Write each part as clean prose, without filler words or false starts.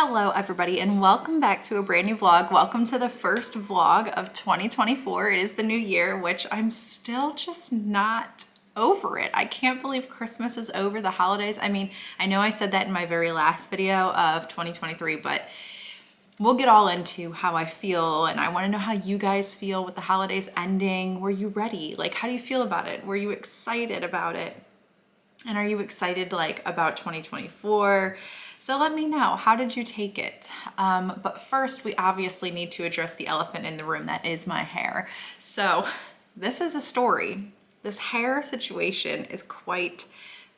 Hello everybody and welcome back to a brand new vlog. Welcome to the first vlog of 2024. It is the new year, which I'm still just not over it. I can't believe Christmas is over, the holidays. I mean, I know I said that in my very last video of 2023, but we'll get all into how I feel, and I want to know how you guys feel with the holidays ending. Were you ready? Like, how do you feel about it? Were you excited about it? And are you excited like about 2024? So let me know, how did you take it? But first we obviously need to address the elephant in the room, that is my hair. So this is a story. This hair situation is quite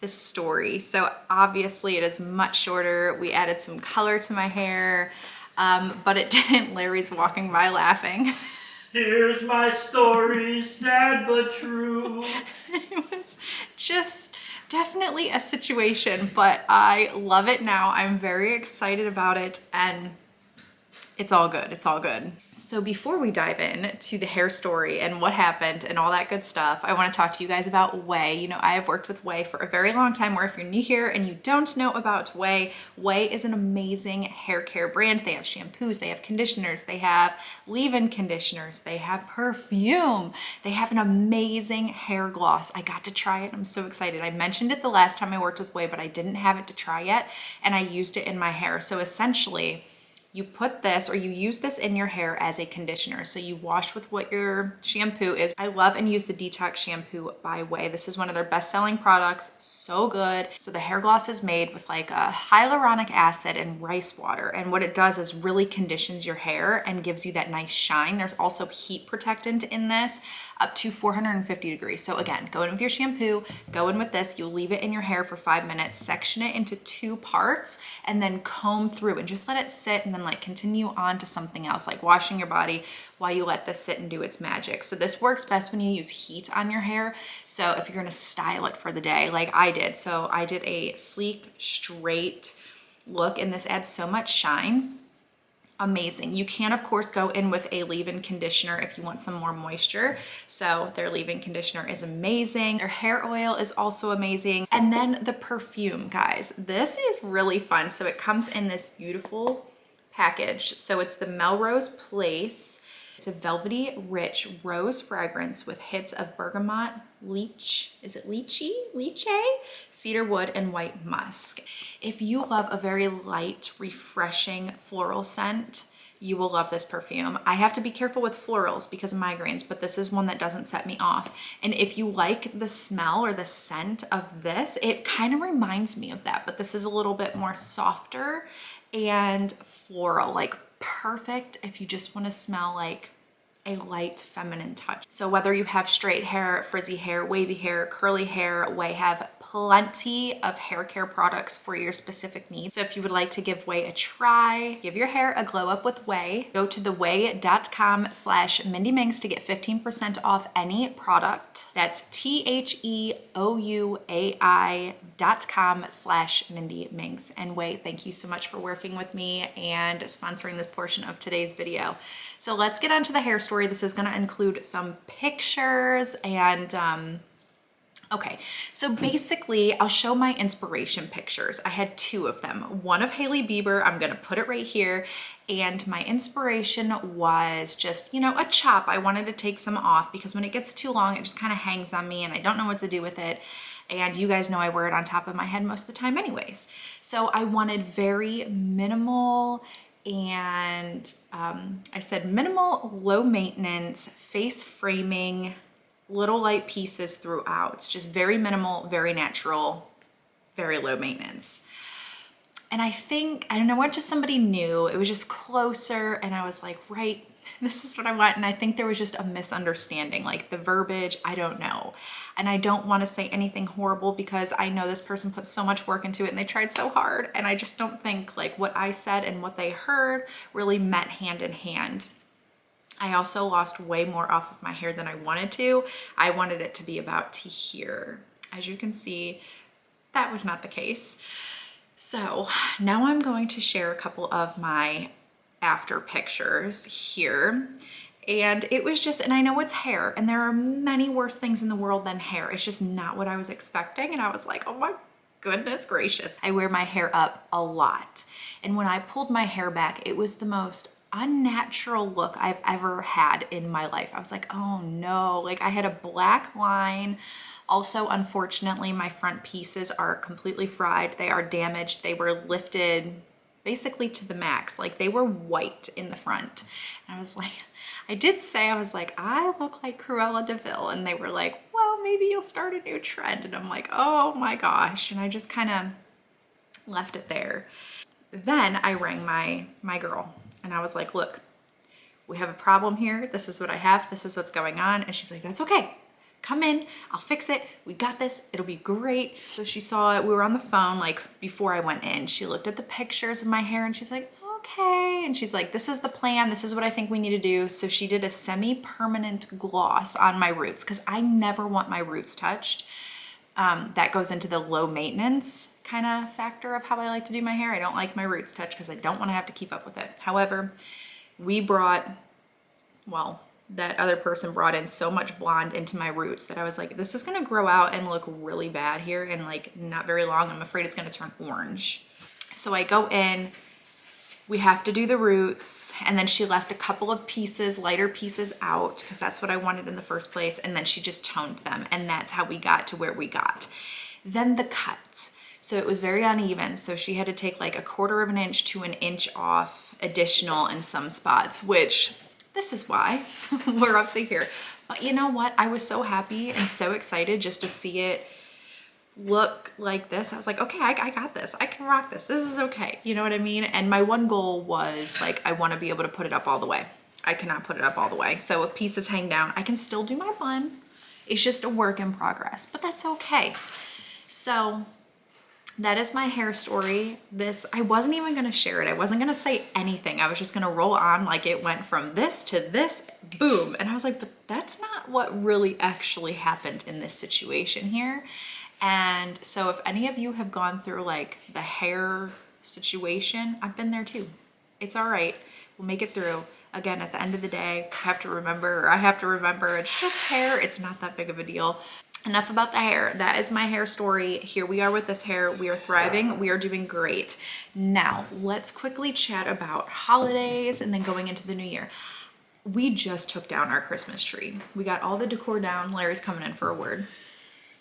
the story. So obviously it is much shorter. We added some color to my hair, but it didn't. Larry's walking by laughing. Here's my story, sad but true. It was just definitely a situation, but I love it now. I'm very excited about it and it's all good. It's all good. So before we dive in to the hair story and what happened and all that good stuff, I want to talk to you guys about Ouai. You know, I have worked with Ouai for a very long time, where if you're new here and you don't know about Ouai, Ouai is an amazing hair care brand. They have shampoos, they have conditioners, they have leave-in conditioners, they have perfume, they have an amazing hair gloss. I got to try it. I'm so excited. I mentioned it the last time I worked with Ouai, but I didn't have it to try yet, and I used it in my hair. So essentially, you put this, or you use this in your hair as a conditioner. So you wash with what your shampoo is. I love and use the Detox shampoo by Ouai. This is one of their best-selling products. So good. So the hair gloss is made with like a hyaluronic acid and rice water. And what it does is really conditions your hair and gives you that nice shine. There's also heat protectant in this, up to 450 degrees. So again, go in with your shampoo, go in with this, you'll leave it in your hair for 5 minutes, section it into 2 parts, and then comb through and just let it sit, and then like continue on to something else, like washing your body while you let this sit and do its magic. So this works best when you use heat on your hair. So if you're gonna style it for the day, like I did. So I did a sleek, straight look, and this adds so much shine. Amazing. You can of course go in with a leave-in conditioner if you want some more moisture. So their leave-in conditioner is amazing. Their hair oil is also amazing. And then the perfume, guys, this is really fun. So it comes in this beautiful package. So it's the Melrose Place. It's a velvety, rich rose fragrance with hits of bergamot, lychee, cedar wood, and white musk. If you love a very light, refreshing floral scent, you will love this perfume. I have to be careful with florals because of migraines, but this is one that doesn't set me off. And if you like the smell or the scent of this, it kind of reminds me of that, but this is a little bit more softer and floral, like perfect if you just want to smell like a light feminine touch. So whether you have straight hair, frizzy hair, wavy hair, curly hair, Ouai have plenty of hair care products for your specific needs. So if you would like to give Ouai a try, give your hair a glow up with Ouai, go to theouai.com/MindyMinx to get 15% off any product. That's THEOUAI.com/MindyMinx. And Ouai, thank you so much for working with me and sponsoring this portion of today's video. So let's get on to the hair story. This is going to include some pictures and okay, so basically I'll show my inspiration pictures. I had 2 of them. One of Hailey Bieber, I'm gonna put it right here. And my inspiration was just, you know, a chop. I wanted to take some off because when it gets too long, it just kind of hangs on me and I don't know what to do with it. And you guys know I wear it on top of my head most of the time anyways. So I wanted very minimal and I said minimal, low maintenance, face framing, little light pieces throughout. It's just very minimal, very natural, very low maintenance. And I think, I don't know, I went to somebody new, it was just closer, and I was like, right, this is what I want. And I think there was just a misunderstanding, like the verbiage, I don't know. And I don't want to say anything horrible because I know this person put so much work into it and they tried so hard. And I just don't think like what I said and what they heard really met hand in hand. I also lost way more off of my hair than I wanted to. I wanted it to be about to here. As you can see, that was not the case. So now I'm going to share a couple of my after pictures here. And it was just, and I know it's hair, and there are many worse things in the world than hair. It's just not what I was expecting. And I was like, oh my Goodness gracious. I wear my hair up a lot. And when I pulled my hair back, it was the most unnatural look I've ever had in my life. I was like, oh no, like I had a black line. Also, unfortunately, my front pieces are completely fried. They are damaged. They were lifted basically to the max. Like they were white in the front. And I was like, I was like, I look like Cruella de Vil. And they were like, well, maybe you'll start a new trend. And I'm like, oh my gosh. And I just kind of left it there. Then I rang my girl and I was like, look, we have a problem here. This is what I have. This is what's going on. And she's like, that's okay. Come in, I'll fix it. We got this, it'll be great. So she saw it, we were on the phone like before I went in. She looked at the pictures of my hair and she's like, okay. And she's like, this is the plan. This is what I think we need to do. So she did a semi-permanent gloss on my roots because I never want my roots touched. That goes into the low maintenance kind of factor of how I like to do my hair. I don't like my roots touched because I don't want to have to keep up with it. However, that other person brought in so much blonde into my roots that I was like, this is gonna grow out and look really bad here and like not very long. I'm afraid it's gonna turn orange. So I go in, we have to do the roots, and then she left a couple of pieces, lighter pieces out because that's what I wanted in the first place, and then she just toned them, and that's how we got to where we got. Then the cut. So it was very uneven, so she had to take like 1/4 of an inch to an inch off additional in some spots, which this is why we're up to here. But you know what? I was so happy and so excited just to see it look like this. I was like, okay, I got this. I can rock this. This is okay. You know what I mean? And my one goal was like, I want to be able to put it up all the way. I cannot put it up all the way. So if pieces hang down, I can still do my bun. It's just a work in progress, but that's okay. So that is my hair story. I wasn't even gonna share it. I wasn't gonna say anything. I was just gonna roll on like it went from this to this, boom. And I was like, but that's not what really actually happened in this situation here. And so if any of you have gone through like the hair situation, I've been there too. It's all right. We'll make it through. Again, at the end of the day, I have to remember, it's just hair. It's not that big of a deal. Enough about the hair. That is my hair story. Here we are with this hair. We are thriving. We are doing great. Now, let's quickly chat about holidays and then going into the new year. We just took down our Christmas tree. We got all the decor down. Larry's coming in for a word.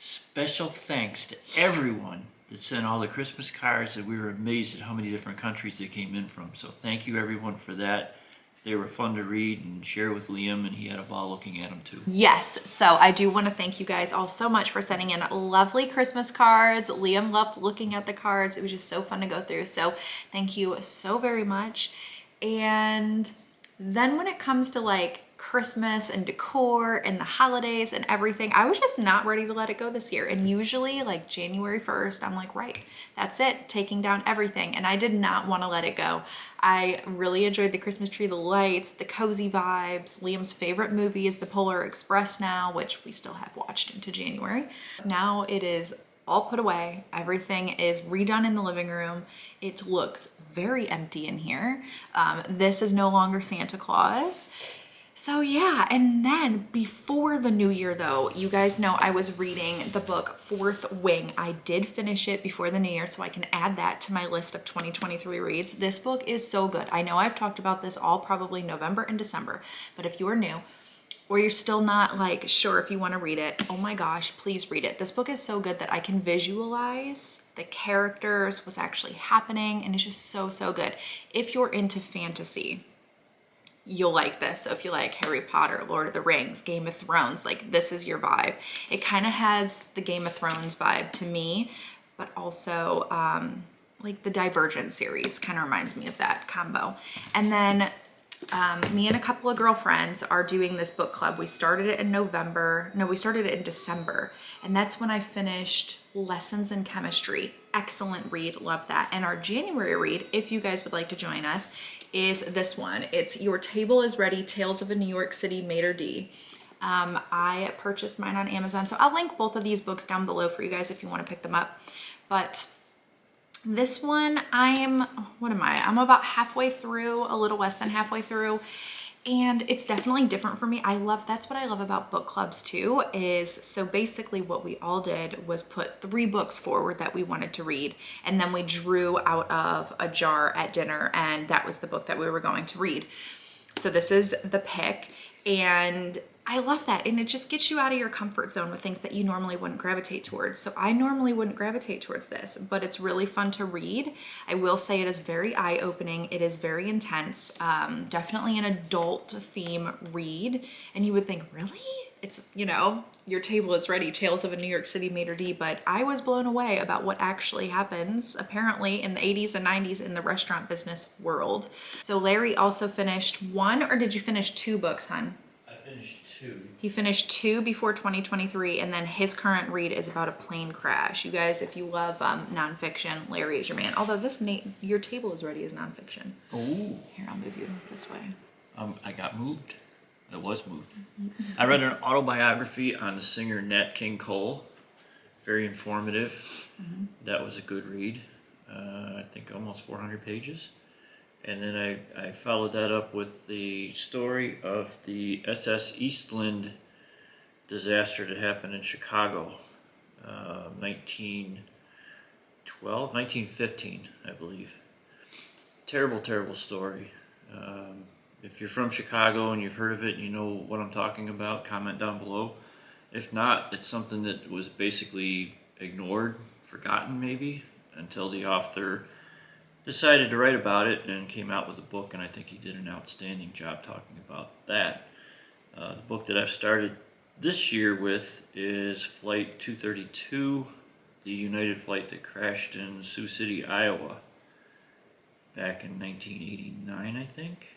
Special thanks to everyone that sent all the Christmas cards, and we were amazed at how many different countries they came in from. So thank you everyone for that. They were fun to read and share with Liam, and he had a ball looking at them too. Yes, so I do want to thank you guys all so much for sending in lovely Christmas cards. Liam loved looking at the cards. It was just so fun to go through. So thank you so very much. And then when it comes to like Christmas and decor and the holidays and everything, I was just not ready to let it go this year. And usually like January 1st, I'm like, right, that's it, taking down everything. And I did not want to let it go. I really enjoyed the Christmas tree, the lights, the cozy vibes. Liam's favorite movie is The Polar Express now, which we still have watched into January. Now it is all put away. Everything is redone in the living room. It looks very empty in here. This is no longer Santa Claus. So yeah, and then before the new year though, you guys know I was reading the book Fourth Wing. I did finish it before the new year, so I can add that to my list of 2023 reads. This book is so good. I know I've talked about this all probably November and December, but if you're new or you're still not like sure if you want to read it, oh my gosh, please read it. This book is so good that I can visualize the characters, what's actually happening, and it's just so, so good. If you're into fantasy, you'll like this. So if you like Harry Potter, Lord of the Rings, Game of Thrones, like this is your vibe. It kind of has the Game of Thrones vibe to me, but also like the Divergent series kind of reminds me of that combo. And then me and a couple of girlfriends are doing this book club. We started it in we started it in December, and that's when I finished Lessons in Chemistry. Excellent read, love that. And our January read, if you guys would like to join us, is this one. It's Your Table is Ready, Tales of a New York City Maitre d'. I purchased mine on Amazon, so I'll link both of these books down below for you guys if you want to pick them up. But this one, I'm about halfway through, a little less than halfway through, And it's definitely different for me. That's what I love about book clubs too, is so basically what we all did was put 3 books forward that we wanted to read. And then we drew out of a jar at dinner, and that was the book that we were going to read. So this is the pick, and I love that. And it just gets you out of your comfort zone with things that you normally wouldn't gravitate towards. So I normally wouldn't gravitate towards this, but it's really fun to read. I will say it is very eye-opening. It is very intense. Definitely an adult theme read. And you would think, really? It's, you know, Your Table is Ready, Tales of a New York City Maitre d', but I was blown away about what actually happens apparently in the 80s and 90s in the restaurant business world. So Larry also finished 1, or did you finish 2 books, hon? I finished 2. He finished 2 before 2023, and then his current read is about a plane crash. You guys, if you love nonfiction, Larry is your man. Although Your Table is Ready is nonfiction. Oh. Here, I'll move you this way. I got moved. I was moved. I read an autobiography on the singer Nat King Cole. Very informative. That was a good read. I think almost 400 pages. And then I followed that up with the story of the SS Eastland disaster that happened in Chicago, 1915, I believe. Terrible, terrible story. If you're from Chicago and you've heard of it and you know what I'm talking about, comment down below. If not, it's something that was basically ignored, forgotten maybe, until the author decided to write about it and came out with a book, and I think he did an outstanding job talking about that. The book that I've started this year with is Flight 232, the United flight that crashed in Sioux City, Iowa, back in 1989, I think.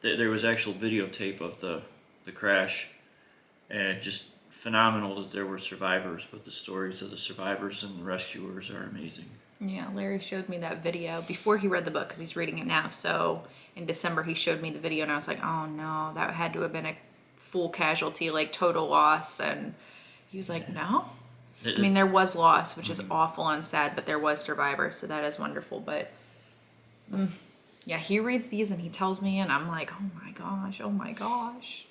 There was actual videotape of the crash, and just phenomenal that there were survivors, but the stories of the survivors and the rescuers are amazing. Yeah, Larry showed me that video before he read the book because he's reading it now. So in December, he showed me the video and I was like, oh no, that had to have been a full casualty, like total loss. And he was like, no. I mean, there was loss, which is awful and sad, but there was survivors. So that is wonderful. But yeah, he reads these and he tells me, and I'm like, oh my gosh, oh my gosh.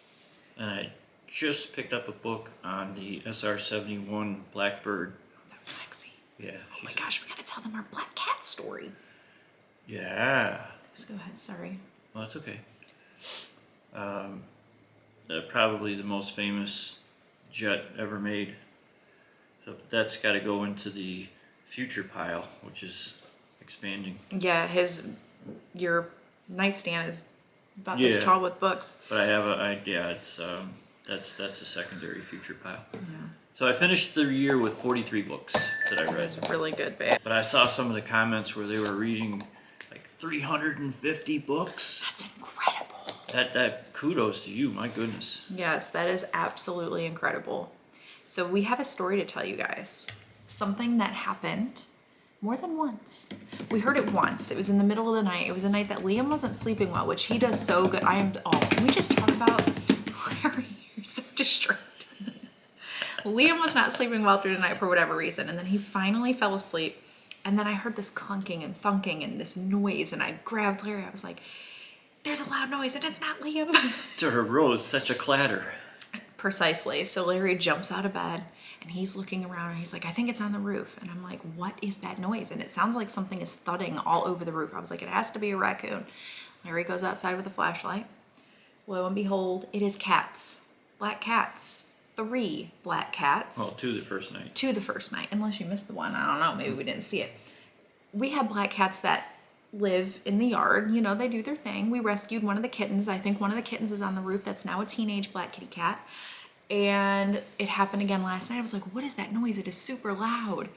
And I just picked up a book on the SR-71 Blackbird. That was sexy. Yeah. Oh my gosh, we gotta tell them our black cat story. Yeah. Just go ahead, sorry. Well, that's okay. Probably the most famous jet ever made. So that's got to go into the future pile, which is expanding. Yeah, your nightstand is about this tall with books. But I have that's the secondary future pile. Yeah. So I finished the year with 43 books that I read. That's really good, babe. But I saw some of the comments where they were reading like 350 books. That's incredible. That kudos to you, my goodness. Yes, that is absolutely incredible. So we have a story to tell you guys. Something that happened more than once. We heard it once. It was in the middle of the night. It was a night that Liam wasn't sleeping well, which he does so good. Can we just talk about Larry? You're so distracted. Liam was not sleeping well through the night for whatever reason, and then he finally fell asleep. And then I heard this clunking and thunking and this noise, and I grabbed Larry. I was like, there's a loud noise, and it's not Liam. To her rose, such a clatter. Precisely. So Larry jumps out of bed, and he's looking around, and he's like, I think it's on the roof. And I'm like, what is that noise? And it sounds like something is thudding all over the roof. I was like, it has to be a raccoon. Larry goes outside with a flashlight. Lo and behold, it is cats. Black cats. 3 black cats. Well, 2 the first night. 2 the first night, unless you missed the one. I don't know. Maybe we didn't see it. We have black cats that live in the yard. You know, they do their thing. We rescued one of the kittens. I think one of the kittens is on the roof. That's now a teenage black kitty cat. And it happened again last night. I was like, what is that noise? It is super loud.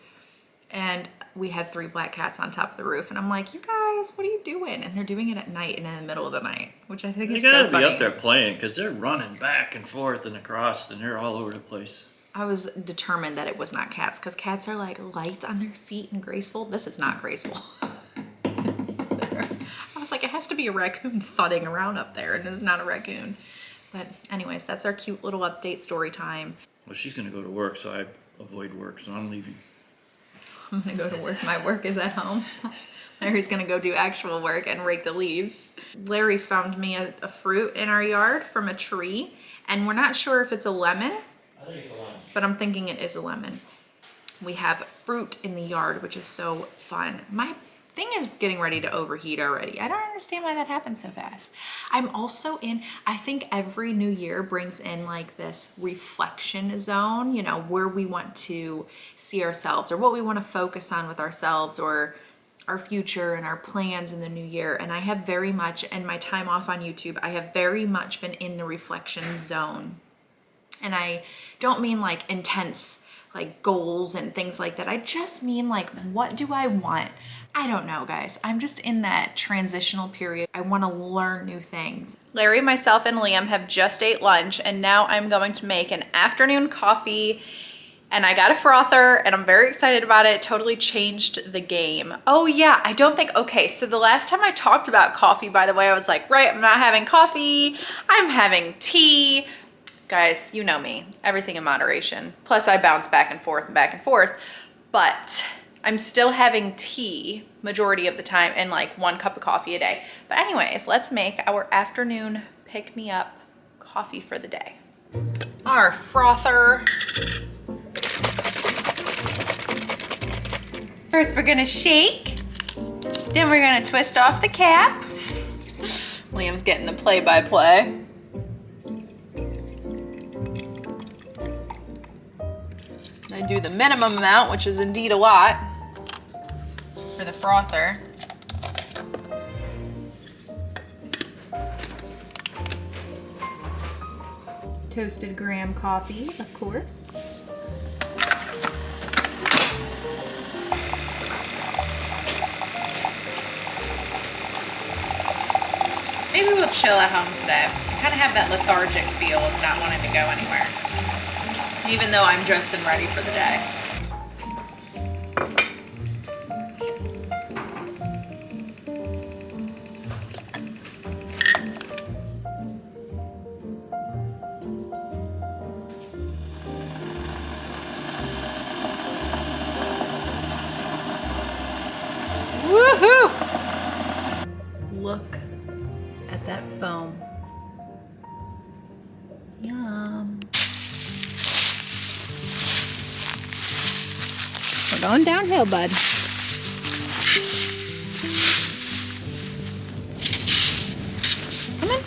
And we had 3 black cats on top of the roof. And I'm like, you guys, what are you doing? And they're doing it at night and in the middle of the night, which I think is so funny. You gotta be up there playing, because they're running back and forth and across, and they're all over the place. I was determined that it was not cats, because cats are like light on their feet and graceful. This is not graceful. I was like, it has to be a raccoon thudding around up there, and it's not a raccoon. But anyways, that's our cute little update story time. Well, she's gonna go to work, so I avoid work, so I'm leaving. I'm gonna go to work. My work is at home. Larry's gonna go do actual work and rake the leaves. Larry found me a fruit in our yard from a tree, and we're not sure if it's a lemon. I think it's a lemon. But I'm thinking it is a lemon. We have fruit in the yard, which is so fun. My thing is getting ready to overheat already. I don't understand why that happens so fast. I'm also in, I think every new year brings in like this reflection zone, you know, where we want to see ourselves or what we want to focus on with ourselves or our future and our plans in the new year. And I have very much, in my time off on YouTube, I have very much been in the reflection zone. And I don't mean like intense like goals and things like that. I just mean like, what do I want? I don't know, guys. I'm just in that transitional period. I want to learn new things. Larry, myself, and Liam have just ate lunch, and now I'm going to make an afternoon coffee. And I got a frother and I'm very excited about it. It totally changed the game. Oh yeah, I don't think, okay, so the last time I talked about coffee, by the way, I was like, right, I'm not having coffee, I'm having tea. Guys, you know me, everything in moderation. Plus I bounce back and forth, but I'm still having tea majority of the time and like 1 cup of coffee a day. But anyways, let's make our afternoon pick-me-up coffee for the day. Our frother. First we're gonna shake, then we're gonna twist off the cap. Liam's getting the play-by-play. I do the minimum amount, which is indeed a lot for the frother. Toasted graham coffee, of course. Maybe we'll chill at home today. I kind of have that lethargic feel of not wanting to go anywhere, even though I'm dressed and ready for the day. Woohoo! Look at that foam. Yum. We're going downhill, bud. Come on.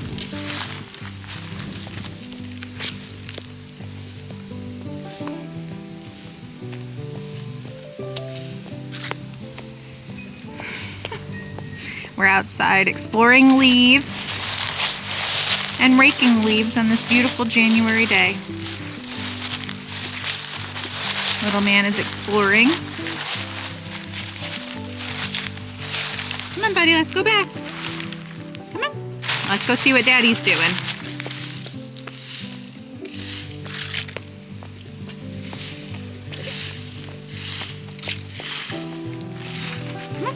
We're outside exploring leaves and raking leaves on this beautiful January day. Little man is exploring. Come on, buddy, let's go back. Come on. Let's go see what Daddy's doing. Come on.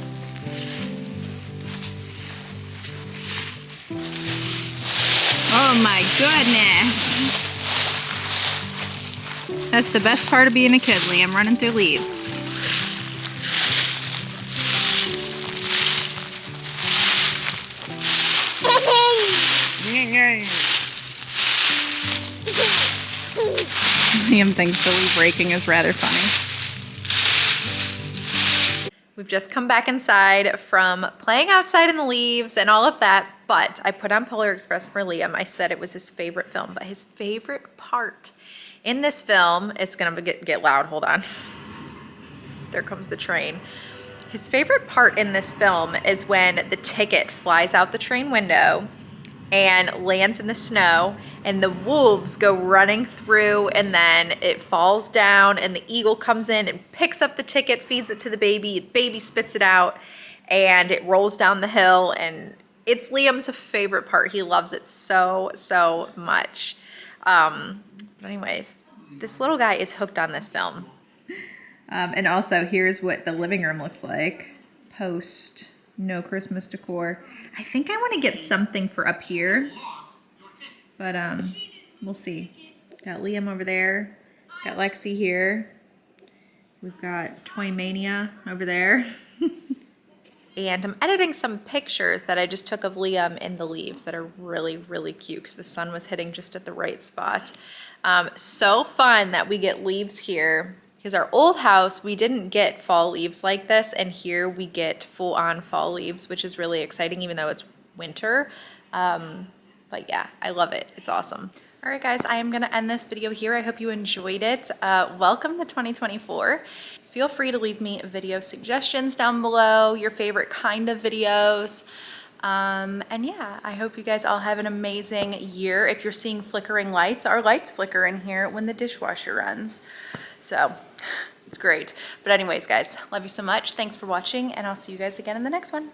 Oh my goodness. That's the best part of being a kid, Liam, running through leaves. Liam thinks the leaf raking is rather funny. We've just come back inside from playing outside in the leaves and all of that, but I put on Polar Express for Liam. I said it was his favorite film, but his favorite part in this film, it's gonna get loud, hold on. There comes the train. His favorite part in this film is when the ticket flies out the train window and lands in the snow, and the wolves go running through, and then it falls down, and the eagle comes in and picks up the ticket, feeds it to the baby spits it out, and it rolls down the hill, and it's Liam's favorite part. He loves it so, so much. But anyways, this little guy is hooked on this film. And also, here's what the living room looks like post no Christmas decor. I think I want to get something for up here, but we'll see. Got Liam over there, got Lexi here, We've got Toy Mania over there. And I'm editing some pictures that I just took of Liam in the leaves that are really, really cute because the sun was hitting just at the right spot. So fun that we get leaves here because our old house, we didn't get fall leaves like this, and here we get full on fall leaves, which is really exciting even though it's winter. But yeah, I love it. It's awesome. All right, guys, I am gonna end this video here. I hope you enjoyed it. Welcome to 2024. Feel free to leave me video suggestions down below, your favorite kind of videos. And yeah, I hope you guys all have an amazing year. If you're seeing flickering lights, our lights flicker in here when the dishwasher runs. So it's great. But anyways, guys, love you so much. Thanks for watching, and I'll see you guys again in the next one.